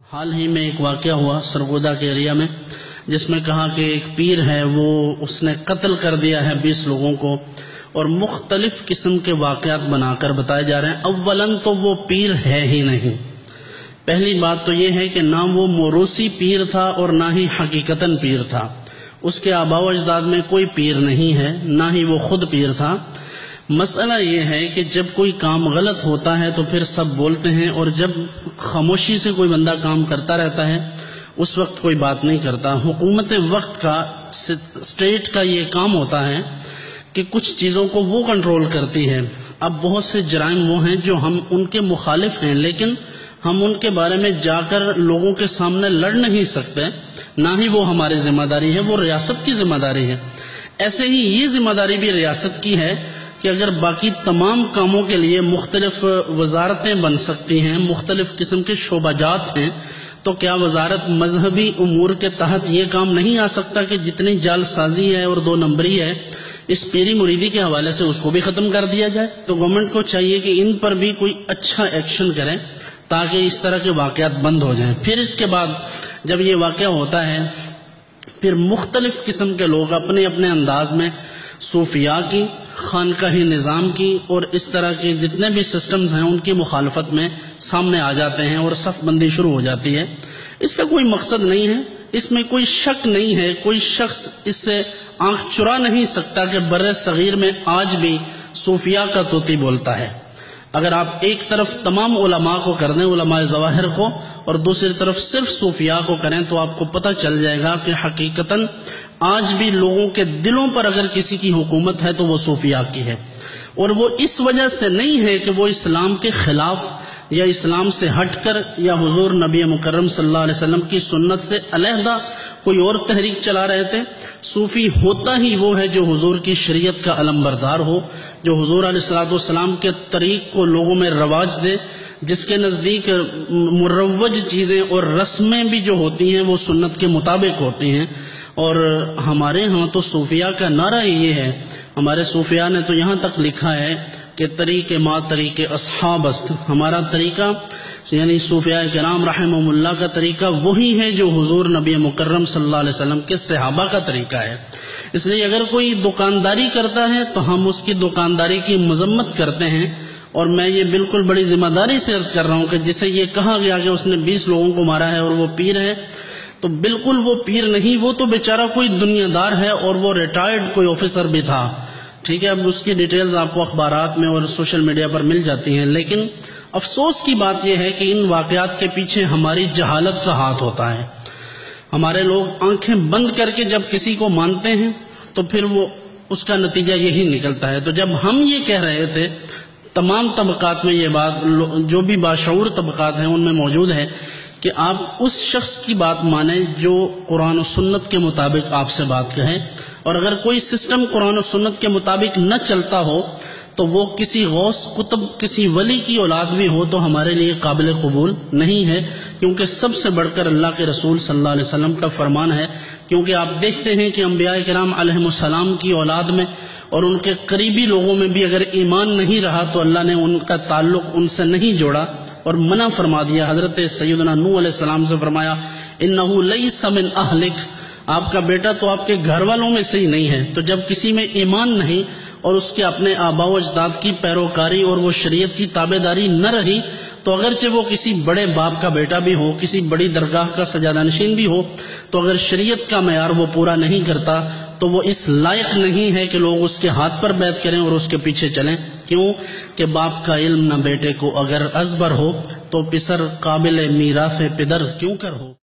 حال ہی میں ایک واقعہ ہوا سرگودا کے ایریا میں، جس میں کہا کہ ایک پیر ہے وہ اس نے قتل کر دیا ہے 20 لوگوں کو، اور مختلف قسم کے واقعات بنا کر بتائے جا رہے ہیں۔ اولاً تو وہ پیر ہے ہی نہیں۔ پہلی بات تو یہ ہے کہ نہ وہ موروثی پیر تھا اور نہ ہی حقیقتاً پیر تھا۔ اس کے آباء و اجداد میں کوئی پیر نہیں ہے، نہ ہی وہ خود پیر تھا۔ مسئلہ یہ ہے کہ جب کوئی کام غلط ہوتا ہے تو پھر سب بولتے ہیں، اور جب خاموشی سے کوئی بندہ کام کرتا رہتا ہے اس وقت کوئی بات نہیں کرتا۔ حکومت وقت کا، اسٹیٹ کا یہ کام ہوتا ہے کہ کچھ چیزوں کو وہ کنٹرول کرتی ہے۔ اب بہت سے جرائم وہ ہیں جو ہم ان کے مخالف ہیں، لیکن ہم ان کے بارے میں جا کر لوگوں کے سامنے لڑ نہیں سکتے، نہ ہی وہ ہماری ذمہ داری ہے، وہ ریاست کی ذمہ داری ہے۔ ایسے ہی یہ ذمہ داری بھی ریاست کی ہے کہ اگر باقی تمام کاموں کے لیے مختلف وزارتیں بن سکتی ہیں، مختلف قسم کے شعبہ جات ہیں، تو کیا وزارت مذہبی امور کے تحت یہ کام نہیں آ سکتا کہ جتنی جعل سازی ہے اور 2 نمبری ہے اس پیری مریدی کے حوالے سے اس کو بھی ختم کر دیا جائے؟ تو گورنمنٹ کو چاہیے کہ ان پر بھی کوئی اچھا ایکشن کریں تاکہ اس طرح کے واقعات بند ہو جائیں۔ پھر اس کے بعد جب یہ واقعہ ہوتا ہے، پھر مختلف قسم کے لوگ اپنے اپنے انداز میں صوفیاء کی، خانقاہی نظام کی اور اس طرح کے جتنے بھی سسٹمز ہیں ان کی مخالفت میں سامنے آ جاتے ہیں اور صف بندی شروع ہو جاتی ہے۔ اس کا کوئی مقصد نہیں ہے، اس میں کوئی شک نہیں ہے، کوئی شخص اس سے آنکھ چرا نہیں سکتا کہ بر صغیر میں آج بھی صوفیاء کا طوطی بولتا ہے۔ اگر آپ ایک طرف تمام علماء کو کر دیں، علماء ظواہر کو، اور دوسری طرف صرف صوفیاء کو کریں، تو آپ کو پتہ چل جائے گا کہ حقیقتاً آج بھی لوگوں کے دلوں پر اگر کسی کی حکومت ہے تو وہ صوفیاء کی ہے، اور وہ اس وجہ سے نہیں ہے کہ وہ اسلام کے خلاف یا اسلام سے ہٹ کر یا حضور نبی مکرم صلی اللہ علیہ وسلم کی سنت سے علیحدہ کوئی اور تحریک چلا رہے تھے۔ صوفی ہوتا ہی وہ ہے جو حضور کی شریعت کا علم بردار ہو، جو حضور علیہ السلام کے طریق کو لوگوں میں رواج دے، جس کے نزدیک مروج چیزیں اور رسمیں بھی جو ہوتی ہیں وہ سنت کے مطابق ہوتی ہیں۔ اور ہمارے ہاں تو صوفیاء کا نعرہ ہی یہ ہے، ہمارے صوفیاء نے تو یہاں تک لکھا ہے کہ طریق ما طریق اصحاب است، ہمارا طریقہ یعنی صوفیاء کرام رحمہم اللہ کا طریقہ وہی ہے جو حضور نبی مکرم صلی اللہ علیہ وسلم کے صحابہ کا طریقہ ہے۔ اس لیے اگر کوئی دکانداری کرتا ہے تو ہم اس کی دکانداری کی مذمت کرتے ہیں، اور میں یہ بالکل بڑی ذمہ داری سے عرض کر رہا ہوں کہ جسے یہ کہا گیا کہ اس نے 20 لوگوں کو مارا ہے اور وہ پیر ہے، تو بالکل وہ پیر نہیں، وہ تو بیچارہ کوئی دنیا دار ہے اور وہ ریٹائرڈ کوئی آفیسر بھی تھا، ٹھیک ہے۔ اب اس کی ڈیٹیلز آپ کو اخبارات میں اور سوشل میڈیا پر مل جاتی ہیں، لیکن افسوس کی بات یہ ہے کہ ان واقعات کے پیچھے ہماری جہالت کا ہاتھ ہوتا ہے۔ ہمارے لوگ آنکھیں بند کر کے جب کسی کو مانتے ہیں تو پھر وہ اس کا نتیجہ یہی نکلتا ہے۔ تو جب ہم یہ کہہ رہے تھے، تمام طبقات میں یہ بات، جو بھی باشعور طبقات ہیں ان میں موجود ہے کہ آپ اس شخص کی بات مانیں جو قرآن و سنت کے مطابق آپ سے بات کہے، اور اگر کوئی سسٹم قرآن و سنت کے مطابق نہ چلتا ہو تو وہ کسی غوث قطب، کسی ولی کی اولاد بھی ہو تو ہمارے لیے قابل قبول نہیں ہے، کیونکہ سب سے بڑھ کر اللہ کے رسول صلی اللہ علیہ وسلم کا فرمان ہے۔ کیونکہ آپ دیکھتے ہیں کہ انبیاء کرام علیہ السلام کی اولاد میں اور ان کے قریبی لوگوں میں بھی اگر ایمان نہیں رہا تو اللہ نے ان کا تعلق ان سے نہیں جوڑا اور منع فرما دیا۔ حضرت سیدنا نوح علیہ السلام سے فرمایا انہو لیس من اہلک، آپ کا بیٹا تو آپ کے گھر والوں میں سے ہی نہیں ہے۔ تو جب کسی میں ایمان نہیں اور اس کے اپنے آباء و اجداد کی پیروکاری اور وہ شریعت کی تابعداری نہ رہی، تو اگرچہ وہ کسی بڑے باپ کا بیٹا بھی ہو، کسی بڑی درگاہ کا سجادہ نشین بھی ہو، تو اگر شریعت کا معیار وہ پورا نہیں کرتا تو وہ اس لائق نہیں ہے کہ لوگ اس کے ہاتھ پر بیعت کریں اور اس کے پیچھے چلیں۔ کیوں کہ باپ کا علم نہ بیٹے کو اگر ازبر ہو تو پسر قابل میراث پدر کیوں کر ہو۔